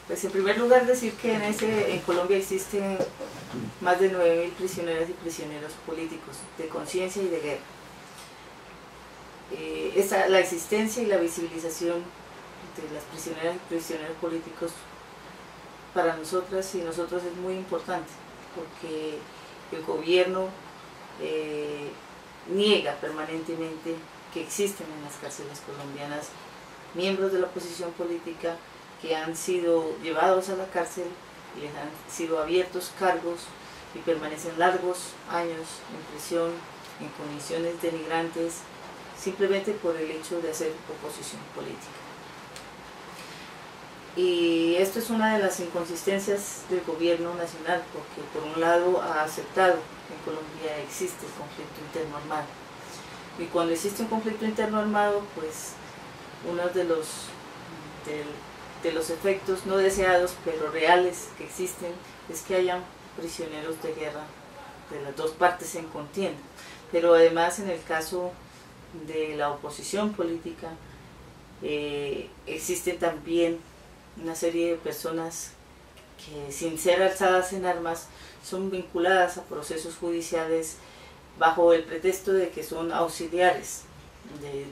Pues en primer lugar decir que en Colombia existen más de 9.000 prisioneras y prisioneros políticos de conciencia y de guerra. La existencia y la visibilización de las prisioneras y prisioneros políticos para nosotras y nosotros es muy importante, porque el gobierno niega permanentemente que existen en las cárceles colombianas miembros de la oposición política que han sido llevados a la cárcel, les han sido abiertos cargos y permanecen largos años en prisión, en condiciones denigrantes, simplemente por el hecho de hacer oposición política. Y esto es una de las inconsistencias del gobierno nacional, porque por un lado ha aceptado que en Colombia existe el conflicto interno armado. Y cuando existe un conflicto interno armado, pues uno de los efectos no deseados, pero reales que existen, es que hayan prisioneros de guerra de las dos partes en contienda. Pero además, en el caso de la oposición política, existen también una serie de personas que, sin ser alzadas en armas, son vinculadas a procesos judiciales bajo el pretexto de que son auxiliares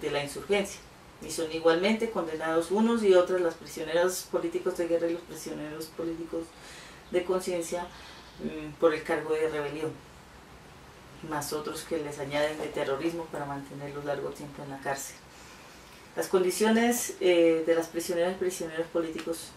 de la insurgencia, y son igualmente condenados unos y otras, las prisioneras políticos de guerra y los prisioneros políticos de conciencia, por el cargo de rebelión, más otros que les añaden de terrorismo para mantenerlos largo tiempo en la cárcel. Las condiciones de las prisioneras y prisioneros políticos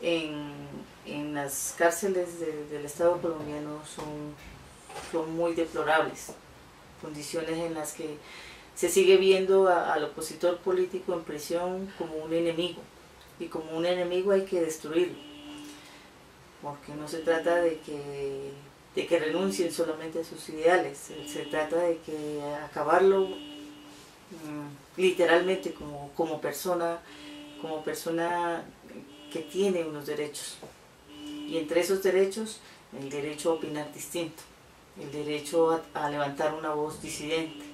en las cárceles del Estado colombiano son muy deplorables, condiciones en las que se sigue viendo al opositor político en prisión como un enemigo, y como un enemigo hay que destruirlo, porque no se trata de que renuncien solamente a sus ideales, se trata de que acabarlo literalmente como persona que tiene unos derechos, y entre esos derechos el derecho a opinar distinto, el derecho a levantar una voz disidente,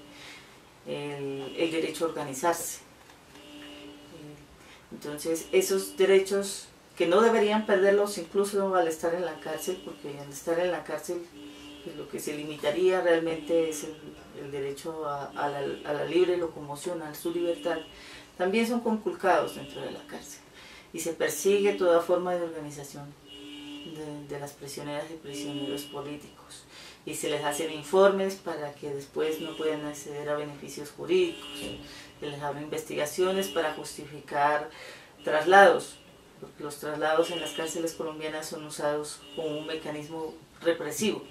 el derecho a organizarse. Entonces esos derechos que no deberían perderlos incluso al estar en la cárcel, porque al estar en la cárcel pues lo que se limitaría realmente es el derecho a la libre locomoción, a su libertad, también son conculcados dentro de la cárcel, y se persigue toda forma de organización de las prisioneras y prisioneros políticos, y se les hacen informes para que después no puedan acceder a beneficios jurídicos, se les abren investigaciones para justificar traslados, porque los traslados en las cárceles colombianas son usados como un mecanismo represivo,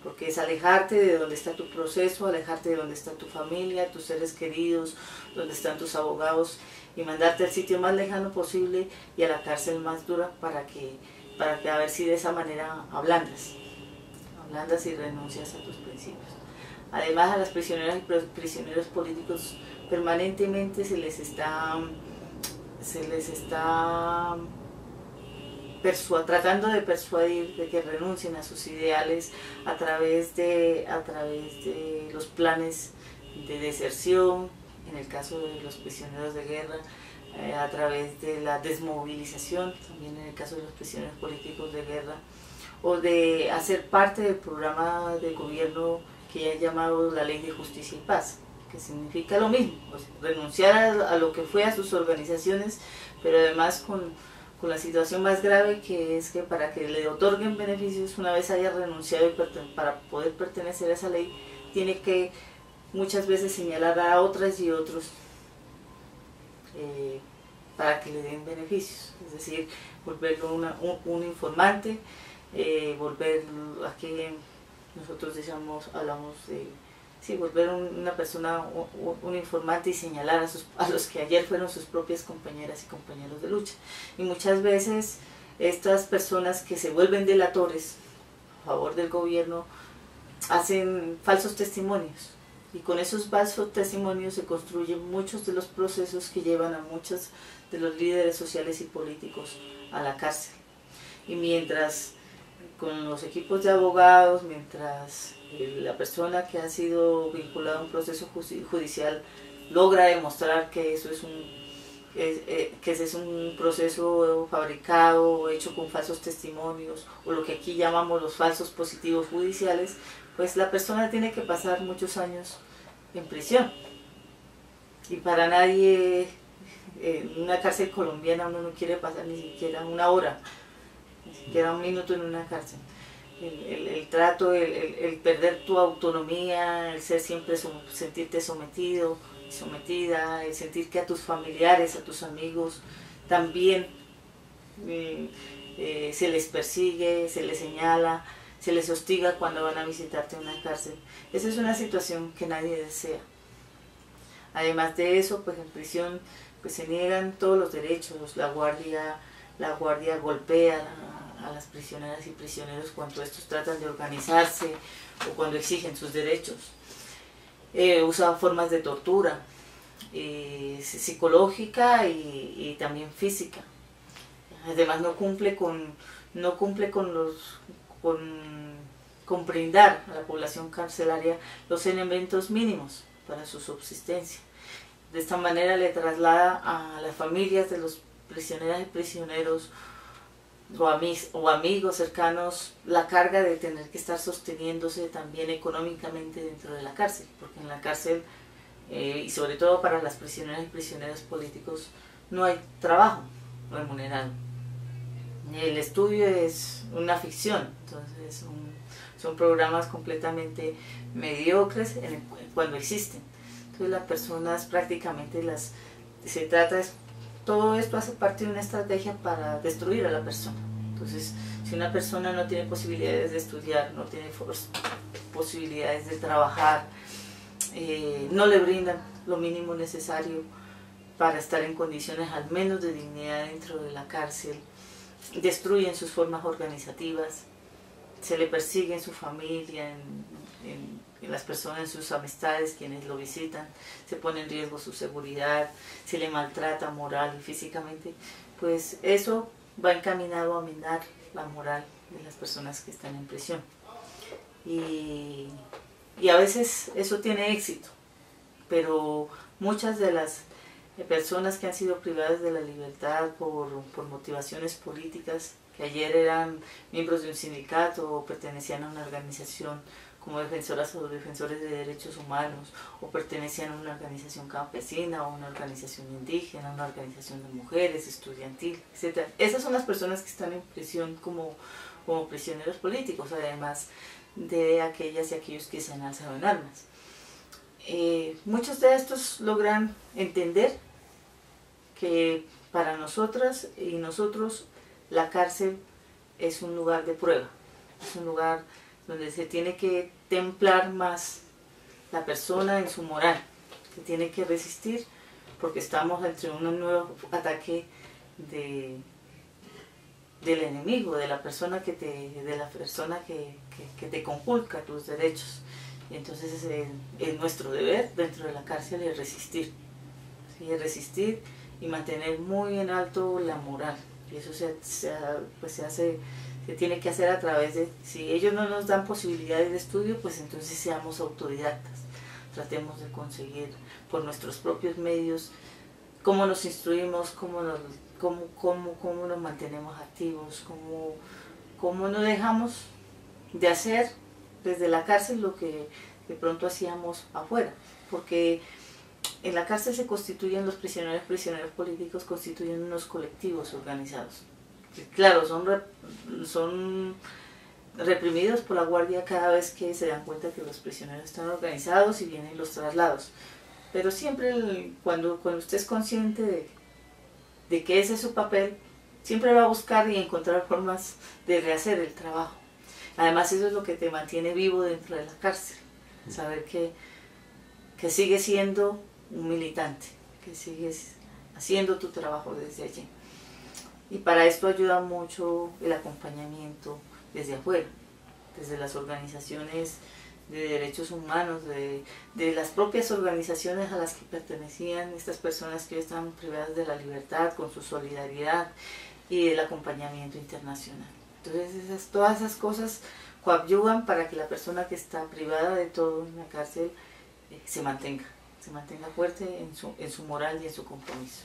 porque es alejarte de donde está tu proceso, alejarte de donde está tu familia, tus seres queridos, donde están tus abogados, y mandarte al sitio más lejano posible y a la cárcel más dura para que a ver si de esa manera ablandas y renuncias a tus principios. Además, a las prisioneras y prisioneros políticos permanentemente se les está tratando de persuadir de que renuncien a sus ideales a través de los planes de deserción, en el caso de los prisioneros de guerra, a través de la desmovilización, también en el caso de los prisioneros políticos de guerra, o de hacer parte del programa de gobierno que han llamado la Ley de Justicia y Paz, que significa lo mismo, pues, renunciar a lo que fue a sus organizaciones, pero además con la situación más grave, que es que para que le otorguen beneficios, una vez haya renunciado, y para poder pertenecer a esa ley, tiene que muchas veces señalar a otras y otros para que le den beneficios, es decir, volverlo un informante, volverlo, aquí nosotros hablamos de volver una persona un informante y señalar a los que ayer fueron sus propias compañeras y compañeros de lucha. Y muchas veces estas personas que se vuelven delatores a favor del gobierno hacen falsos testimonios, y con esos falsos testimonios se construyen muchos de los procesos que llevan a muchos de los líderes sociales y políticos a la cárcel. Y mientras con los equipos de abogados, mientras la persona que ha sido vinculada a un proceso judicial logra demostrar que eso es que ese es un proceso fabricado o hecho con falsos testimonios, o lo que aquí llamamos los falsos positivos judiciales, pues la persona tiene que pasar muchos años en prisión. Y para nadie, en una cárcel colombiana uno no quiere pasar ni siquiera una hora, ni siquiera un minuto en una cárcel. El trato, el perder tu autonomía, el ser siempre, sentirte sometido, sometida, el sentir que a tus familiares, a tus amigos también se les persigue, se les señala, se les hostiga cuando van a visitarte en una cárcel. Esa es una situación que nadie desea. Además de eso, pues en prisión pues se niegan todos los derechos, la guardia golpea a las prisioneras y prisioneros cuando estos tratan de organizarse o cuando exigen sus derechos. Usa formas de tortura psicológica y también física. Además no cumple con brindar a la población carcelaria los elementos mínimos para su subsistencia. De esta manera le traslada a las familias de los prisioneras y prisioneros o amigos cercanos la carga de tener que estar sosteniéndose también económicamente dentro de la cárcel, porque en la cárcel, y sobre todo para las prisioneras y prisioneros políticos, no hay trabajo remunerado. El estudio es una ficción, entonces son programas completamente mediocres cuando existen. Entonces las personas prácticamente todo esto hace parte de una estrategia para destruir a la persona. Entonces, si una persona no tiene posibilidades de estudiar, no tiene posibilidades de trabajar, no le brindan lo mínimo necesario para estar en condiciones al menos de dignidad dentro de la cárcel, destruyen sus formas organizativas, se le persigue en su familia, en las personas, en sus amistades, quienes lo visitan, se pone en riesgo su seguridad, se le maltrata moral y físicamente, pues eso va encaminado a minar la moral de las personas que están en prisión. Y a veces eso tiene éxito, pero muchas de las personas que han sido privadas de la libertad por motivaciones políticas, que ayer eran miembros de un sindicato o pertenecían a una organización como defensoras o defensores de derechos humanos, o pertenecían a una organización campesina, o una organización indígena, una organización de mujeres, estudiantil, etc. Esas son las personas que están en prisión como prisioneros políticos, además de aquellas y aquellos que se han alzado en armas. Muchos de estos logran entender que para nosotras y nosotros la cárcel es un lugar de prueba, es un lugar donde se tiene que templar más la persona en su moral, que tiene que resistir porque estamos ante un nuevo ataque del enemigo, de la persona que te conculca tus derechos. Y entonces es nuestro deber dentro de la cárcel es resistir, ¿sí? Resistir y mantener muy en alto la moral. Y eso se tiene que hacer a través de, si ellos no nos dan posibilidades de estudio, pues entonces seamos autodidactas, tratemos de conseguir por nuestros propios medios cómo nos instruimos, cómo nos mantenemos activos, cómo no dejamos de hacer desde la cárcel lo que de pronto hacíamos afuera, porque en la cárcel se constituyen los prisioneros políticos, constituyen unos colectivos organizados. Claro, son reprimidos por la guardia cada vez que se dan cuenta que los prisioneros están organizados y vienen los traslados. Pero siempre cuando usted es consciente de que ese es su papel, siempre va a buscar y encontrar formas de rehacer el trabajo. Además eso es lo que te mantiene vivo dentro de la cárcel, saber que sigues siendo un militante, que sigues haciendo tu trabajo desde allí. Y para esto ayuda mucho el acompañamiento desde afuera, desde las organizaciones de derechos humanos, de las propias organizaciones a las que pertenecían estas personas que hoy están privadas de la libertad, con su solidaridad y el acompañamiento internacional. Entonces todas esas cosas coadyuvan para que la persona que está privada de todo en la cárcel se mantenga fuerte en su moral y en su compromiso.